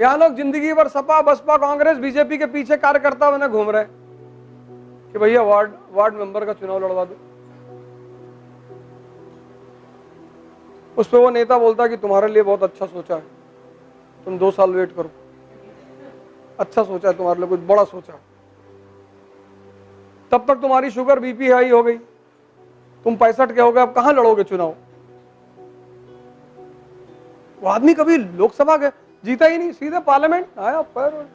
यहाँ लोग जिंदगी भर सपा बसपा कांग्रेस बीजेपी के पीछे कार्यकर्ता बने घूम रहे कि भैया वार्ड मेंबर का चुनाव लड़वा दो। उस पर वो नेता बोलता कि तुम्हारे लिए बहुत अच्छा सोचा है, तुम 2 साल वेट करो, अच्छा सोचा है तुम्हारे लिए, कुछ बड़ा सोचा है। तब तक तुम्हारी शुगर बीपी हाई हो गई, तुम 65 के हो गए, अब कहां लड़ोगे चुनाव। वो आदमी कभी लोकसभा के जीता ही नहीं, सीधे पार्लियामेंट आया, पर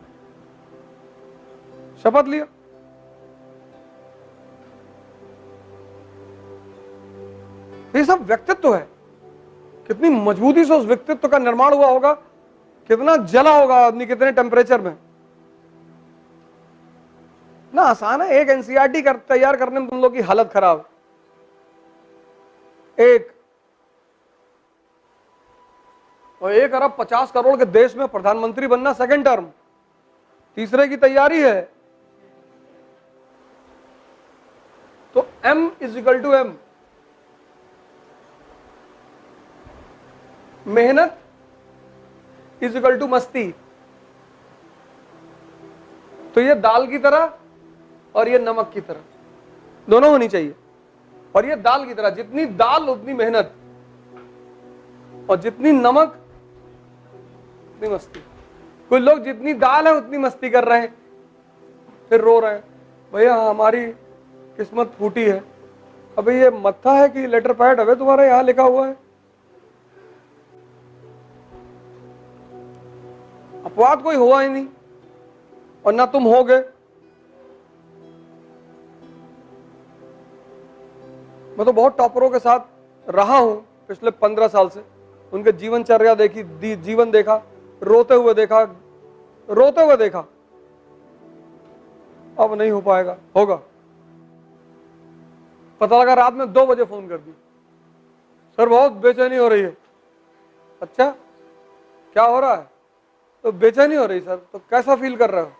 शपथ लिया। ये सब व्यक्तित्व है। कितनी मजबूती से उस व्यक्तित्व का निर्माण हुआ होगा, कितना जला होगा आदमी, कितने टेम्परेचर में। ना आसान है, एक एनसीईआरटी तैयार करने में तुम लोग की हालत खराब। 1 अरब 50 करोड़ के देश में प्रधानमंत्री बनना सेकंड टर्म, तीसरे की तैयारी है। तो M = M, मेहनत = मस्ती। तो ये दाल की तरह और ये नमक की तरह दोनों होनी चाहिए। और ये दाल की तरह, जितनी दाल उतनी मेहनत, और जितनी नमक उतनी मस्ती। कुछ लोग जितनी दाल है उतनी मस्ती कर रहे हैं, फिर रो रहे हैं, भैया हमारी किस्मत फूटी है। अबे ये मत्था है कि लेटर पैड है तुम्हारा, यहां लिखा हुआ है। अपवाद कोई हुआ ही नहीं, और ना तुम हो गए। मैं तो बहुत टॉपरों के साथ रहा हूं पिछले 15 साल से, उनके जीवनचर्या देखी, जीवन देखा, रोते हुए देखा, रोते हुए देखा। अब नहीं हो पाएगा, होगा। पता लगा रात में 2 बजे फोन कर दी, सर बहुत बेचैनी हो रही है। अच्छा क्या हो रहा है? तो बेचैनी हो रही सर। तो कैसा फील कर रहे हो?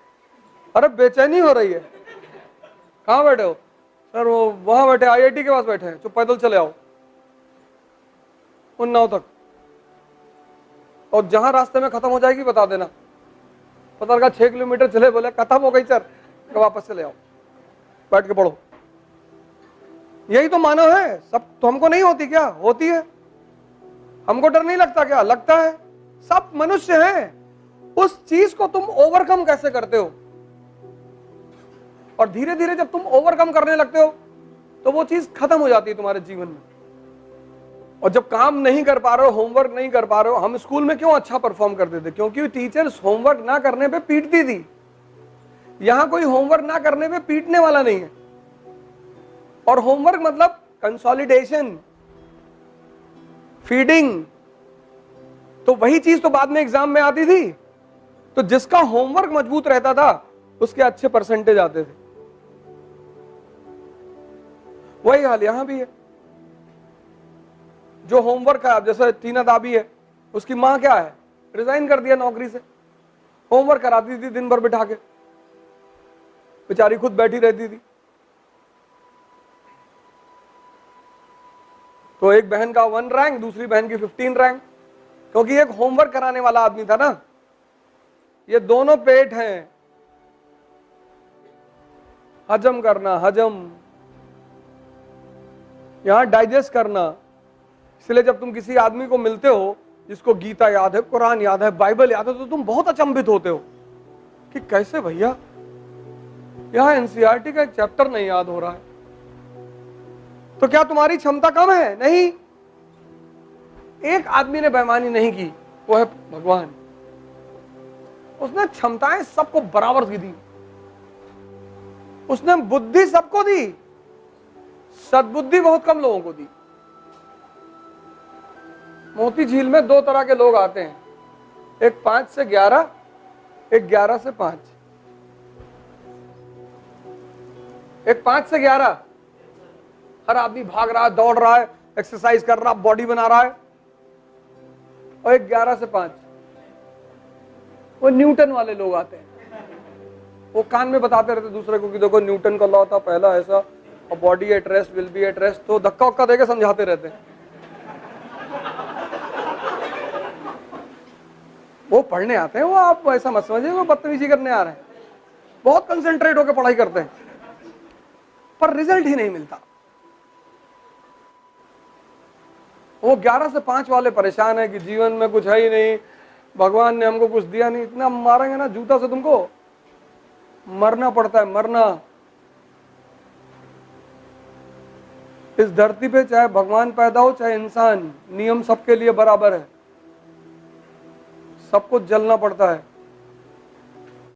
अरे बेचैनी हो रही है। कहाँ बैठे हो? सर वो वहां बैठे, IIT के पास बैठे हैं, तो पैदल चले आओ उन्नाव तक, और जहां रास्ते में खत्म हो जाएगी बता देना। पता लगा 6 किलोमीटर चले, बोले खत्म हो गई सर, तो वापस चले आओ, बैठ के पढ़ो। यही तो मानव है। सब तो हमको नहीं होती क्या? होती है। हमको डर नहीं लगता क्या? लगता है। सब मनुष्य हैं। उस चीज को तुम ओवरकम कैसे करते हो? और धीरे धीरे जब तुम ओवरकम करने लगते हो तो वो चीज खत्म हो जाती है तुम्हारे जीवन में। और जब काम नहीं कर पा रहे हो, होमवर्क नहीं कर पा रहे हो, हम स्कूल में क्यों अच्छा परफॉर्म करते थे? क्योंकि टीचर्स होमवर्क ना करने पे पीटती थी। यहां कोई होमवर्क ना करने पे पीटने वाला नहीं है। और होमवर्क मतलब कंसोलिडेशन, फीडिंग। तो वही चीज तो बाद में एग्जाम में आती थी। तो जिसका होमवर्क मजबूत रहता था उसके अच्छे परसेंटेज आते थे। वही हाल यहां भी है। जो होमवर्क है, जैसे टीना दाबी है, उसकी मां क्या है, रिजाइन कर दिया नौकरी से। होमवर्क कराती थी दिन भर बिठा के, बेचारी खुद बैठी रहती थी। तो एक बहन का 1 रैंक, दूसरी बहन की 15 रैंक, क्योंकि एक होमवर्क कराने वाला आदमी था ना। ये दोनों पेट हैं, हजम करना, हजम, यहां डाइजेस्ट करना। इसलिए जब तुम किसी आदमी को मिलते हो जिसको गीता याद है, कुरान याद है, बाइबल याद है, तो तुम बहुत अचंभित होते हो कि कैसे भैया यहां एनसीईआरटी का एक चैप्टर नहीं याद हो रहा है। तो क्या तुम्हारी क्षमता कम है? नहीं। एक आदमी ने बेईमानी नहीं की, वो है भगवान। उसने क्षमताएं सबको बराबर की दी। उसने बुद्धि सबको दी, सद्बुद्धि बहुत कम लोगों को दी। मोती झील में 2 तरह के लोग आते हैं, एक 5 से 11, एक 11 से 5। एक 5 से 11 हर आदमी भाग रहा है, दौड़ रहा है, एक्सरसाइज कर रहा है, बॉडी बना रहा है। और एक 11 से 5 वो न्यूटन वाले लोग आते हैं। वो कान में बताते रहते दूसरे को कि देखो न्यूटन का लॉ था पहला ऐसा, और body at rest will be at rest. तो धक्का उक्का देके समझाते रहते हैं। वो पढ़ने आते हैं, वो आप ऐसा मत समझिए वो बदतमीजी करने आ रहे हैं, बहुत कंसंट्रेट होकर पढ़ाई करते हैं, पर रिजल्ट ही नहीं मिलता। वो 11 से 5 वाले परेशान है कि जीवन में कुछ है ही नहीं, भगवान ने हमको कुछ दिया नहीं। इतना मारेंगे ना जूता से, तुमको मरना पड़ता है, मरना। इस धरती पे चाहे भगवान पैदा हो चाहे इंसान, नियम सबके लिए बराबर है, सबको जलना पड़ता है।